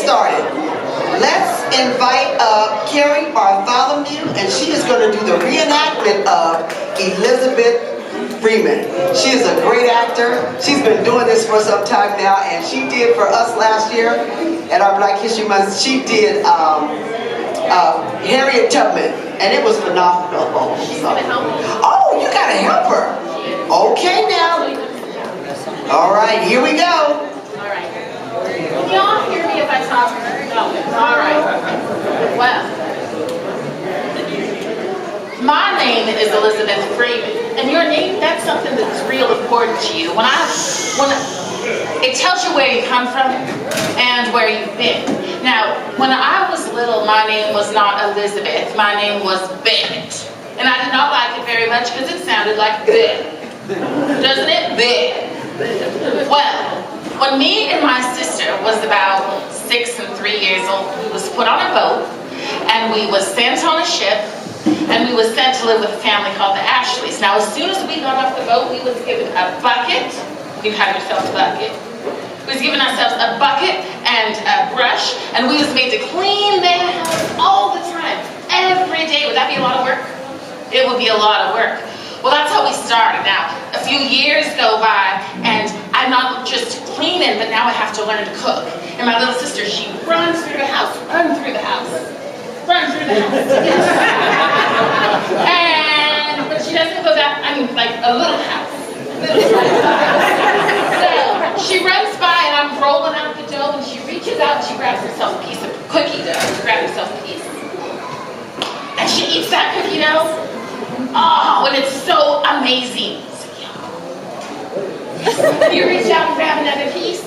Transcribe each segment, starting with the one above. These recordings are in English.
started. Let's invite up Cari, Bartholomew, and she is going to do the reenactment of Elizabeth Freeman. She is a great actor. She's been doing this for some time now, and she did for us last year at our Black History Month. She did Harriet Tubman, and it was phenomenal. She's gonna help me. Oh, you gotta help her. Okay now. All right, here we go. All right. Can y'all hear me if I talk? No. All right. Well, my name is Elizabeth Freeman, and your name, that's something that's real important to you. When it tells you where you come from and where you've been. Now, when I was little, my name was not Elizabeth. My name was Bennett. And I did not like it very much because it sounded like bed. Doesn't it? Bed. Well, when me and my sister was about 6 and 3 years old, we was put on a boat, and we was sent on a ship, and we was sent to live with a family called the Ashleys. Now, as soon as we got off the boat, we was given a bucket. You have yourself a bucket. We was giving ourselves a bucket and a brush, and we was made to clean their house all the time, every day. Would that be a lot of work? It would be a lot of work. Well, that's how we started. Now, a few years go by, and I'm not just cleaning, but now I have to learn to cook. And my little sister, she runs through the house, run through the house. But she doesn't go that, like a little house. So she runs by, and I'm rolling out the dough, and she reaches out, and she grabs herself a piece of cookie dough. She grabs herself a piece. And she eats that cookie dough. Oh, and it's so amazing. You reach out and grab another piece.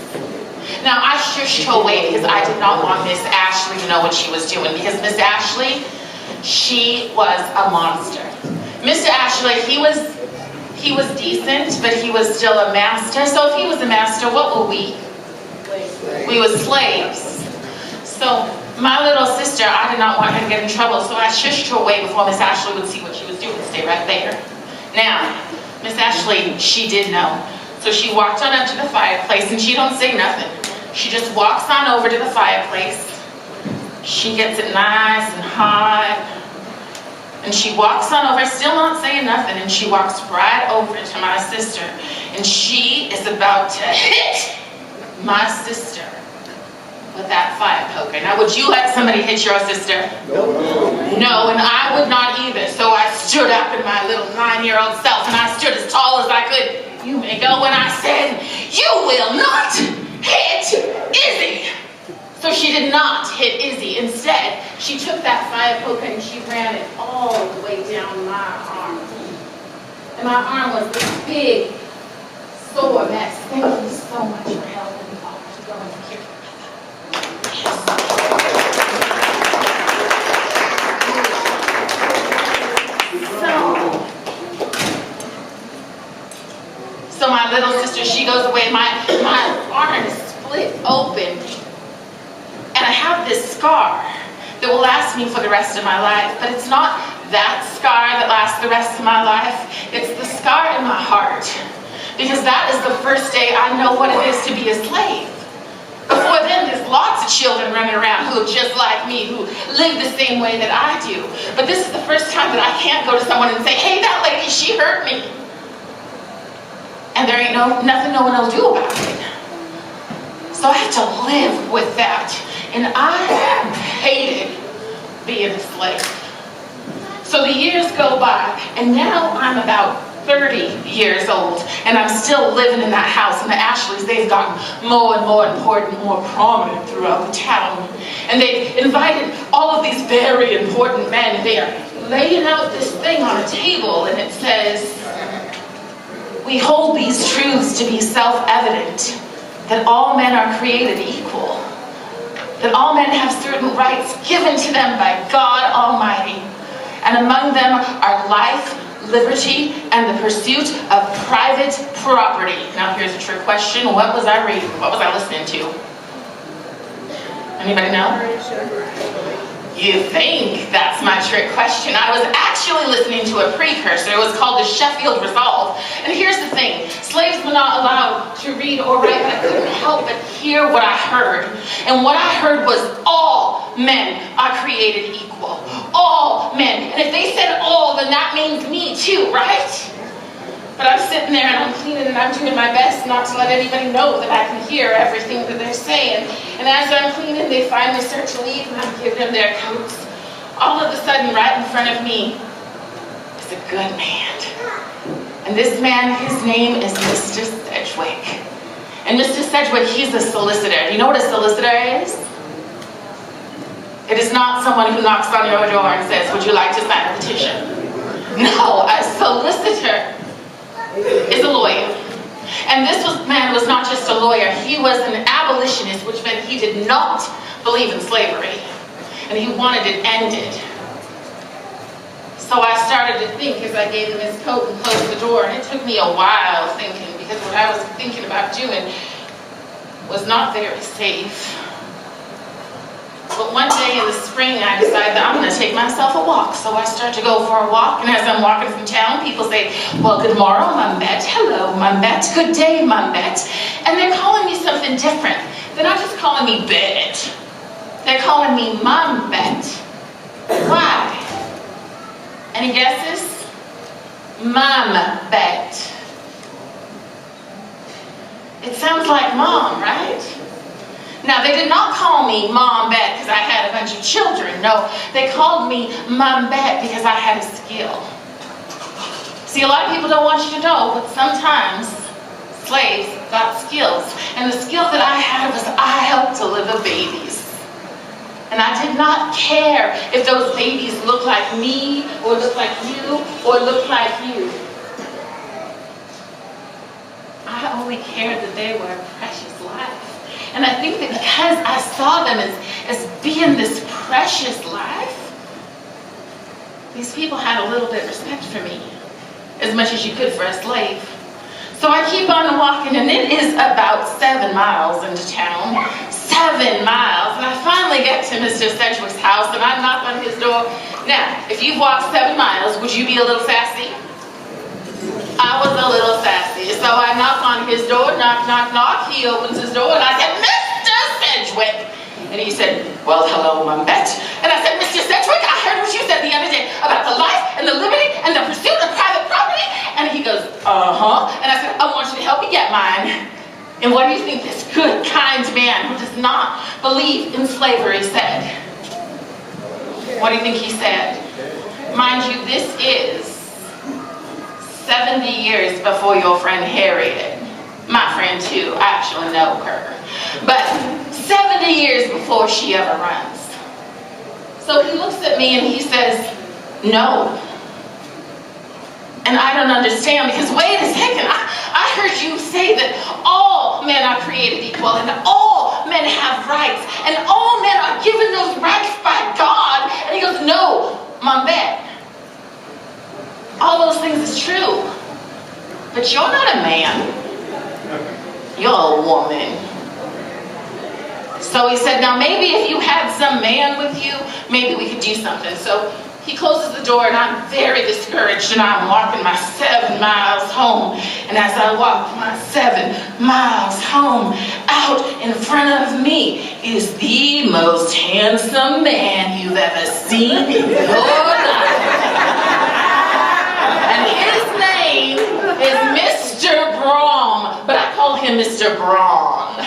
Now, I shushed her away because I did not want Miss Ashley to know what she was doing, because Miss Ashley, she was a monster. Mr. Ashley, he was decent, but he was still a master. So if he was a master, what were we? We were slaves. So my little sister, I did not want her to get in trouble, so I shushed her away before Miss Ashley would see what she was doing. Stay right there. Now, Miss Ashley, she did know. So she walked on up to the fireplace, and she don't say nothing. She just walks on over to the fireplace. She gets it nice and hot. And she walks on over, still not saying nothing, and she walks right over to my sister. And she is about to hit my sister with that fire poker. Now, would you let somebody hit your sister? No, and I would not either. So I stood up in my little 9-year-old self, and I stood as tall as I could. You may go when I said, "You will not hit Izzy." So she did not hit Izzy. Instead, she took that fire poker and she ran it all the way down my arm. And my arm was this big, sore mess. Thank you so much for helping me all to go in here. So my little sister, she goes away. My arm is split open. And I have this scar that will last me for the rest of my life. But it's not that scar that lasts the rest of my life. It's the scar in my heart. Because that is the first day I know what it is to be a slave. Before then, there's lots of children running around who are just like me, who live the same way that I do. But this is the first time that I can't go to someone and say, "Hey, that lady, she hurt me." And there ain't nothing no one will do about it. So I have to live with that. And I hated being a slave. So the years go by, and now I'm about 30 years old, and I'm still living in that house. And the Ashleys, they've gotten more and more important, more prominent throughout the town. And they've invited all of these very important men, and they are laying out this thing on a table, and it says, "We hold these truths to be self-evident, that all men are created equal, that all men have certain rights given to them by God Almighty, and among them are life, liberty, and the pursuit of private property." Now here's a trick question. What was I reading? What was I listening to? Anybody know? You think that's my trick question? I was actually listening to a precursor. It was called the Sheffield Resolve. And here's the thing. Slaves were not allowed to read or write, but I couldn't help but hear what I heard. And what I heard was all men are created equal. All men. And if they said all, then that means me too, right? But I'm sitting there and I'm cleaning and I'm doing my best not to let anybody know that I can hear everything that they're saying. And as I'm cleaning, they finally start to leave and I give them their coats. All of a sudden, right in front of me, is a good man. And this man, his name is Mr. Sedgwick. And Mr. Sedgwick, he's a solicitor. Do you know what a solicitor is? It is not someone who knocks on your door and says, would you like to sign a petition? No, a solicitor is a lawyer. And this man was not just a lawyer, he was an abolitionist, which meant he did not believe in slavery. And he wanted it ended. So I started to think as I gave him his coat and closed the door, and it took me a while thinking, because what I was thinking about doing was not very safe. But one day in the spring, I decided that I'm going to take myself a walk. So I start to go for a walk, and as I'm walking from town, people say, well, good morrow, Mumbet. Hello, Mumbet. Good day, Mumbet. And they're calling me something different. They're not just calling me Bet. They're calling me Mumbet. Why? Any guesses? Mumbet. It sounds like mom, right? Now, they did not call me Mom Bet because I had a bunch of children. No, they called me Mom Bet because I had a skill. See, a lot of people don't want you to know, but sometimes slaves got skills. And the skill that I had was I helped deliver babies. And I did not care if those babies looked like me, or looked like you, or looked like you. I only cared that they were a precious life. And I think that because I saw them as being this precious life, these people had a little bit of respect for me, as much as you could for a slave. So I keep on walking, and it is about 7 miles into town. 7 miles. And I finally get to Mr. Sedgwick's house, and I knock on his door. Now, if you've walked 7 miles, would you be a little sassy? I was a little sassy, so I knock on his door, knock, knock, knock. He opens his door, and I said, Mr. Sedgwick. And he said, well, hello, Mumbet. And I said, Mr. Sedgwick, I heard what you said the other day about the life and the liberty and the pursuit of private property. And he goes, uh-huh. And I said, I want you to help me get mine. And what do you think this good, kind man who does not believe in slavery said? What do you think he said? Mind you, this is 70 years before your friend Harriet. My friend too, I actually know her. But 70 years before she ever runs. So he looks at me and he says, no. And I don't understand, because wait a second, I heard you say that all men are created equal and all men have rights and all men are given those rights by God. And he goes, no, Mumbet. All those things is true, but you're not a man, you're a woman. So he said, now maybe if you had some man with you, maybe we could do something. So he closes the door, and I'm very discouraged, and I'm walking my 7 miles home. And as I walk my 7 miles home, out in front of me is the most handsome man you've ever seen in your life. And his name is Mr. Braun, but I call him Mr. Braun.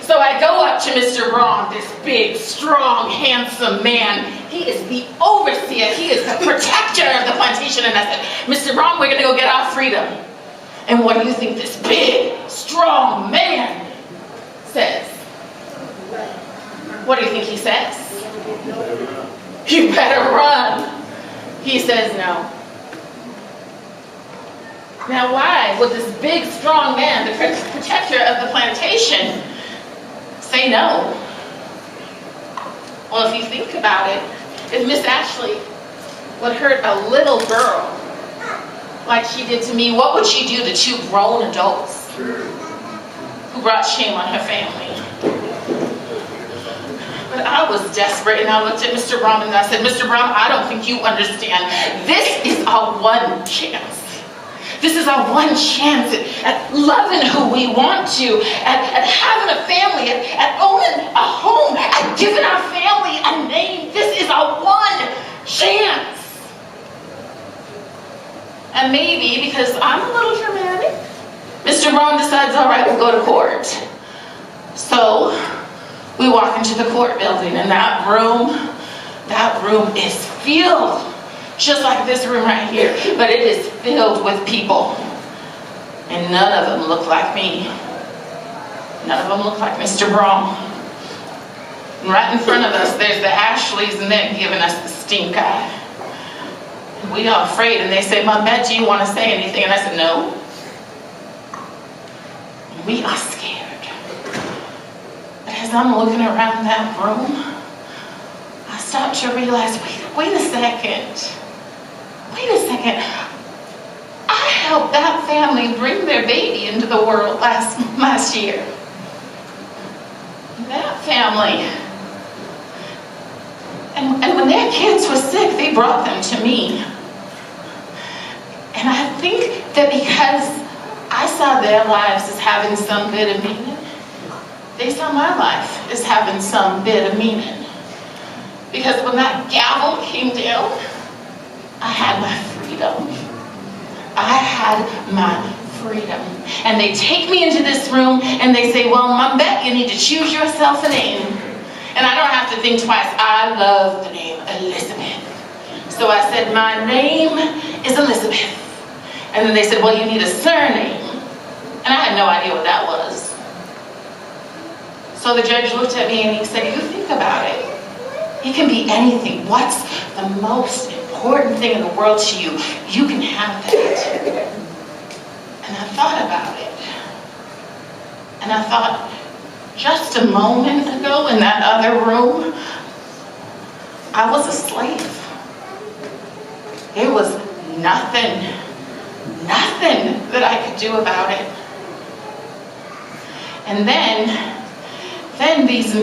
So I go up to Mr. Braun, this big, strong, handsome man. He is the overseer. He is the protector of the plantation. And I said, Mr. Braun, we're going to go get our freedom. And what do you think this big, strong man says? What do you think he says? You better run. He says no. Now why would this big, strong man, the protector of the plantation, say no? Well, if you think about it, if Miss Ashley would hurt a little girl like she did to me, what would she do to 2 grown adults who brought shame on her family? But I was desperate, and I looked at Mr. Brom and I said, Mr. Brom, I don't think you understand. This is our one chance. This is our one chance at loving who we want to, at having a family, at owning a home, at giving our family a name. This is our one chance. And maybe because I'm a little dramatic, Mr. Brom decides, all right, we'll go to court. So we walk into the court building, and that room is filled, just like this room right here, but it is filled with people. And none of them look like me. None of them look like Mr. Brom. And right in front of us, there's the Ashleys, and they're giving us the stink eye. And we are afraid, and they say, Mom, Bet, do you want to say anything? And I said, no. And we are scared. But as I'm looking around that room, I start to realize, wait a second. Wait a second. I helped that family bring their baby into the world last year. That family. And when their kids were sick, they brought them to me. And I think that because I saw their lives as having some bit of meaning, they saw my life as having some bit of meaning. Because when that gavel came down, I had my freedom. I had my freedom. And they take me into this room and they say, well, Mom Bet, you need to choose yourself a name. And I don't have to think twice. I love the name Elizabeth. So I said, my name is Elizabeth. And then they said, well, you need a surname. And I had no idea what that was. So the judge looked at me and he said, you think about it. It can be anything. What's the most important thing in the world to you? You can have that. And I thought about it. And I thought, just a moment ago in that other room, I was a slave. There was nothing that I could do about it. And then these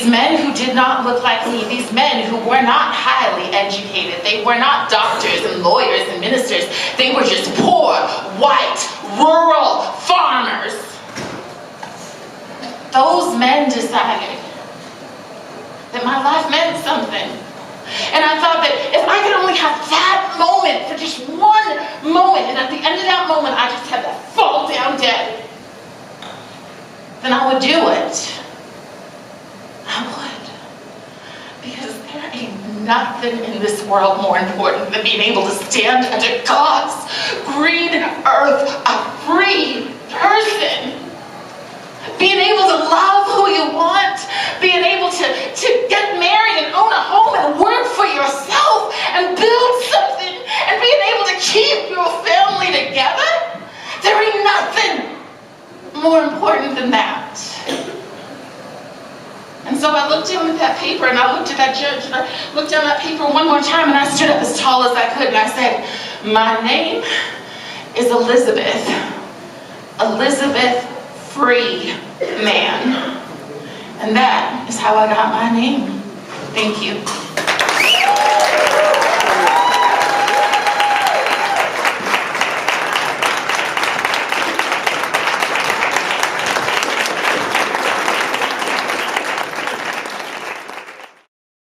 men who did not look like me, these men who were not highly educated, they were not doctors and lawyers and ministers, they were just poor, white, rural farmers. Those men decided that my life meant something. And I thought that if I could only have that moment, for just one moment, and at the end of that moment I just had to fall down dead, then I would do it. I would. Because there ain't nothing in this world more important than being able to stand under God's green earth, a free person. Being able to love who you want. Being able to get married and own a home and work for yourself and build something. And being able to keep your family together. There ain't nothing more important than that. And so I looked down at that paper and I looked at that judge and I looked down that paper one more time and I stood up as tall as I could and I said, my name is Elizabeth. Elizabeth Freeman. And that is how I got my name. Thank you.